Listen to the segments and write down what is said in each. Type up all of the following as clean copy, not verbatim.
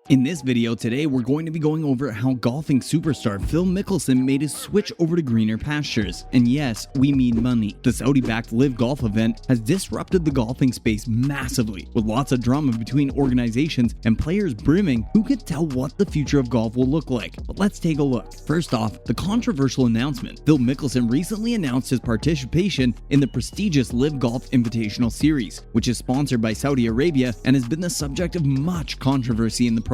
In this video today, we're going to be going over how golfing superstar Phil Mickelson made his switch over to greener pastures. And yes, we mean money. The Saudi-backed Live Golf event has disrupted the golfing space massively, with lots of drama between organizations and players brimming. Who could tell what the future of golf will look like? But let's take a look. First off, the controversial announcement. Phil Mickelson recently announced his participation in the prestigious Live Golf Invitational Series, which is sponsored by Saudi Arabia and has been the subject of much controversy in the process.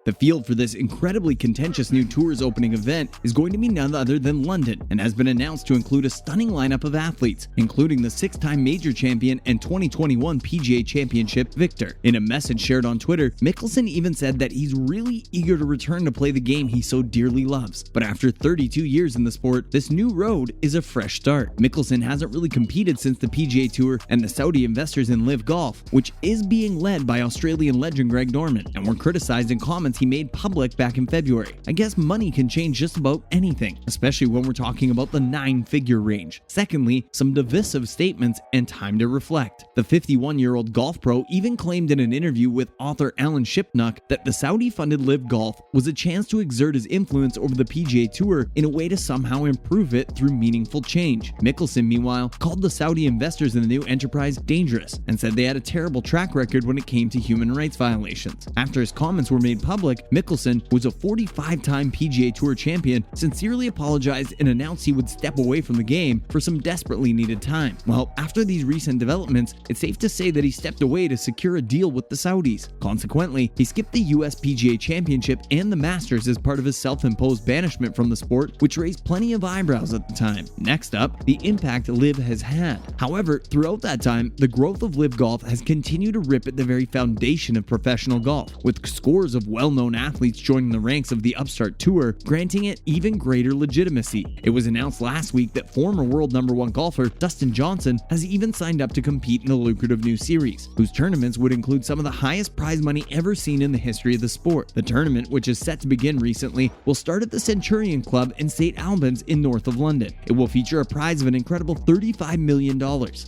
The field for this incredibly contentious new tour's opening event is going to be none other than London, and has been announced to include a stunning lineup of athletes, including the 6-time major champion and 2021 PGA Championship victor. In a message shared on Twitter, Mickelson even said that he's really eager to return to play the game he so dearly loves. But after 32 years in the sport, this new road is a fresh start. Mickelson hasn't really competed since the PGA Tour and the Saudi investors in Live Golf, which is being led by Australian legend Greg Norman, and were criticized in comments he made public back in February. I guess money can change just about anything, especially when we're talking about the 9-figure range. Secondly, some divisive statements and time to reflect. The 51-year-old golf pro even claimed in an interview with author Alan Shipnuck that the Saudi-funded Live Golf was a chance to exert his influence over the PGA Tour in a way to somehow improve it through meaningful change. Mickelson, meanwhile, called the Saudi investors in the new enterprise dangerous and said they had a terrible track record when it came to human rights violations. After his comments were made public, Mickelson, who was a 45-time PGA Tour champion, sincerely apologized and announced he would step away from the game for some desperately needed time. Well, after these recent developments, it's safe to say that he stepped away to secure a deal with the Saudis. Consequently, he skipped the US PGA Championship and the Masters as part of his self-imposed banishment from the sport, which raised plenty of eyebrows at the time. Next up, the impact Live has had. However, throughout that time, the growth of Live Golf has continued to rip at the very foundation of professional golf, with scores of well-known athletes joining the ranks of the upstart tour, granting it even greater legitimacy. It was announced last week that former world number 1 golfer Dustin Johnson has even signed up to compete in the lucrative new series, whose tournaments would include some of the highest prize money ever seen in the history of the sport. The tournament, which is set to begin recently, will start at the Centurion Club in St. Albans in north of London. It will feature a prize of an incredible $35 million,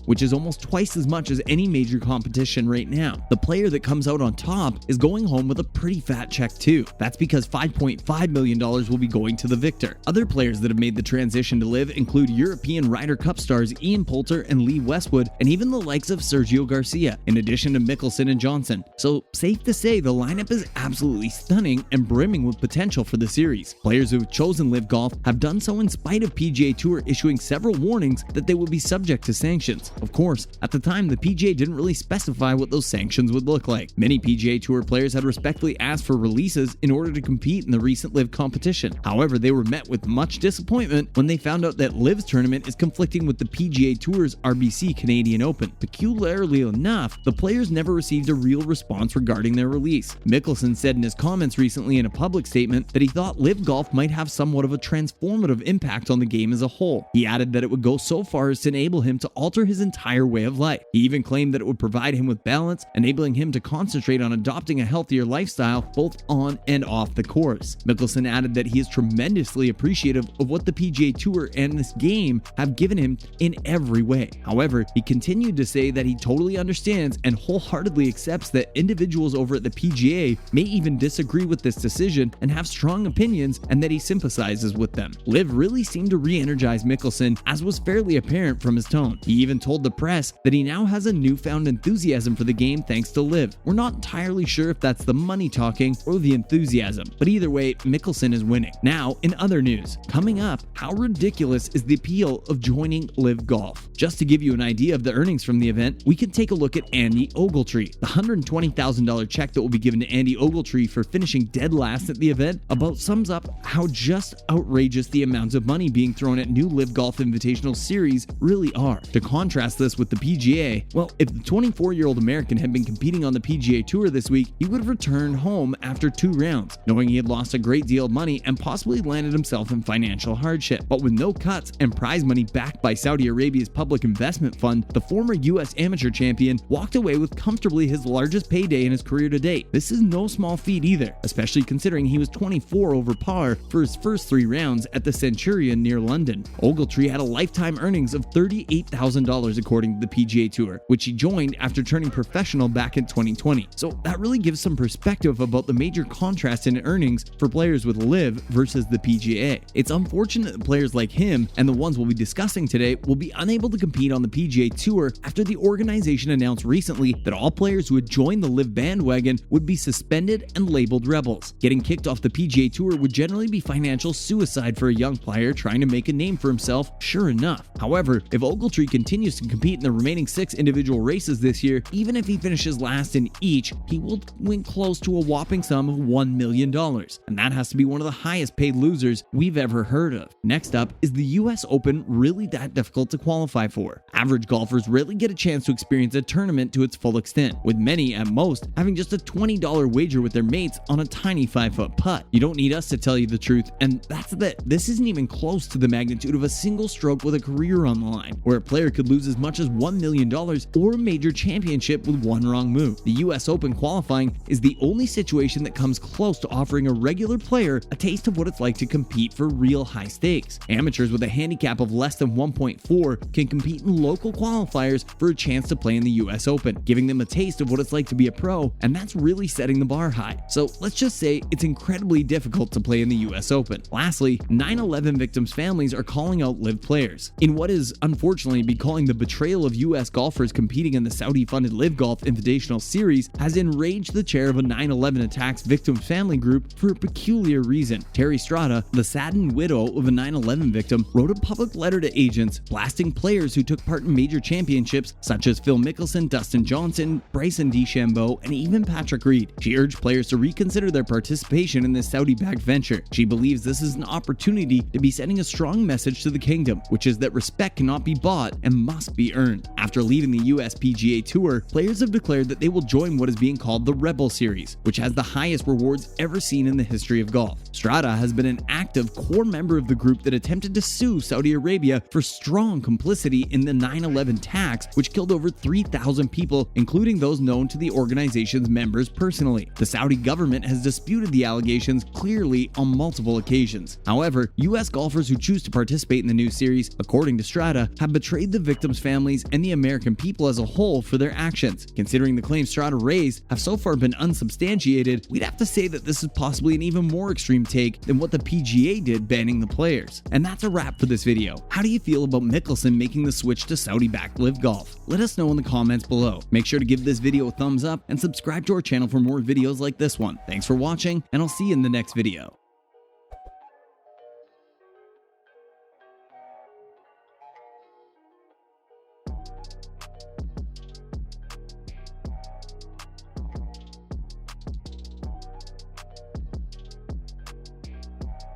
which is almost twice as much as any major competition right now. The player that comes out on top is going home with a pretty fat check too. That's because $5.5 million will be going to the victor. Other players that have made the transition to Live include European Ryder Cup stars Ian Poulter and Lee Westwood, and even the likes of Sergio Garcia, in addition to Mickelson and Johnson. So safe to say the lineup is absolutely stunning and brimming with potential for the series. Players who have chosen Live Golf have done so in spite of PGA Tour issuing several warnings that they would be subject to sanctions. Of course, at the time the PGA didn't really specify what those sanctions would look like. Many PGA Tour players had respectfully asked for releases in order to compete in the recent Live competition. However, they were met with much disappointment when they found out that Live's tournament is conflicting with the PGA Tour's RBC Canadian Open. Peculiarly enough, the players never received a real response regarding their release. Mickelson said in his comments recently in a public statement that he thought Live Golf might have somewhat of a transformative impact on the game as a whole. He added that it would go so far as to enable him to alter his entire way of life. He even claimed that it would provide him with balance, enabling him to concentrate on adopting a healthier lifestyle both on and off the course. Mickelson added that he is tremendously appreciative of what the PGA Tour and this game have given him in every way. However, he continued to say that he totally understands and wholeheartedly accepts that individuals over at the PGA may even disagree with this decision and have strong opinions, and that he sympathizes with them. Liv really seemed to re-energize Mickelson, as was fairly apparent from his tone. He even told the press that he now has a newfound enthusiasm for the game thanks to Liv. We're not entirely sure if that's the money talking or the enthusiasm, but either way, Mickelson is winning. Now, in other news, coming up, how ridiculous is the appeal of joining Live Golf? Just to give you an idea of the earnings from the event, we can take a look at Andy Ogletree. The $120,000 check that will be given to Andy Ogletree for finishing dead last at the event about sums up how just outrageous the amounts of money being thrown at new Live Golf Invitational Series really are. To contrast this with the PGA, well, if the 24-year-old American had been competing on the PGA Tour this week, he would have returned home after 2 rounds, knowing he had lost a great deal of money and possibly landed himself in financial hardship. But with no cuts and prize money backed by Saudi Arabia's public investment fund, the former US amateur champion walked away with comfortably his largest payday in his career to date. This is no small feat either, especially considering he was 24 over par for his first 3 rounds at the Centurion near London. Ogletree had a lifetime earnings of $38,000 according to the PGA Tour, which he joined after turning professional back in 2020. So that really gives some perspective perspective about the major contrast in earnings for players with LIV versus the PGA. It's unfortunate that players like him, and the ones we'll be discussing today, will be unable to compete on the PGA Tour after the organization announced recently that all players who had joined the LIV bandwagon would be suspended and labeled rebels. Getting kicked off the PGA Tour would generally be financial suicide for a young player trying to make a name for himself, sure enough. However, if Ogletree continues to compete in the remaining 6 individual races this year, even if he finishes last in each, he will win close to a whopping sum of $1 million, and that has to be one of the highest paid losers we've ever heard of. Next up, is the US Open really that difficult to qualify for? Average golfers rarely get a chance to experience a tournament to its full extent, with many at most having just a $20 wager with their mates on a tiny 5-foot putt. You don't need us to tell you the truth, and that's that this isn't even close to the magnitude of a single stroke with a career on the line, where a player could lose as much as $1 million or a major championship with one wrong move. The US Open qualifying is the only situation that comes close to offering a regular player a taste of what it's like to compete for real high stakes. Amateurs with a handicap of less than 1.4 can compete in local qualifiers for a chance to play in the US Open, giving them a taste of what it's like to be a pro, and that's really setting the bar high. So let's just say it's incredibly difficult to play in the US Open. Lastly, 9/11 victims' families are calling out LIV players. In what is unfortunately be calling the betrayal of US golfers competing in the Saudi-funded LIV Golf Invitational Series has enraged the chair of a 9/11 attacks victims' family group for a peculiar reason. Terry Strada, the saddened widow of a 9/11 victim, wrote a public letter to agents blasting players who took part in major championships such as Phil Mickelson, Dustin Johnson, Bryson DeChambeau, and even Patrick Reed. She urged players to reconsider their participation in this Saudi-backed venture. She believes this is an opportunity to be sending a strong message to the kingdom, which is that respect cannot be bought and must be earned. After leaving the US PGA Tour, players have declared that they will join what is being called the Rebel Series, which has the highest rewards ever seen in the history of golf. Strada has been an active core member of the group that attempted to sue Saudi Arabia for strong complicity in the 9/11 attacks, which killed over 3,000 people, including those known to the organization's members personally. The Saudi government has disputed the allegations clearly on multiple occasions. However, US golfers who choose to participate in the new series, according to Strada, have betrayed the victims' families and the American people as a whole for their actions. Considering the claims Strada raised have so far been unsubstantiated, we'd have to say that this is possibly an even more extreme take than what the PGA did banning the players. And that's a wrap for this video. How do you feel about Mickelson making the switch to Saudi-backed LIV Golf? Let us know in the comments below. Make sure to give this video a thumbs up and subscribe to our channel for more videos like this one. Thanks for watching, and I'll see you in the next video.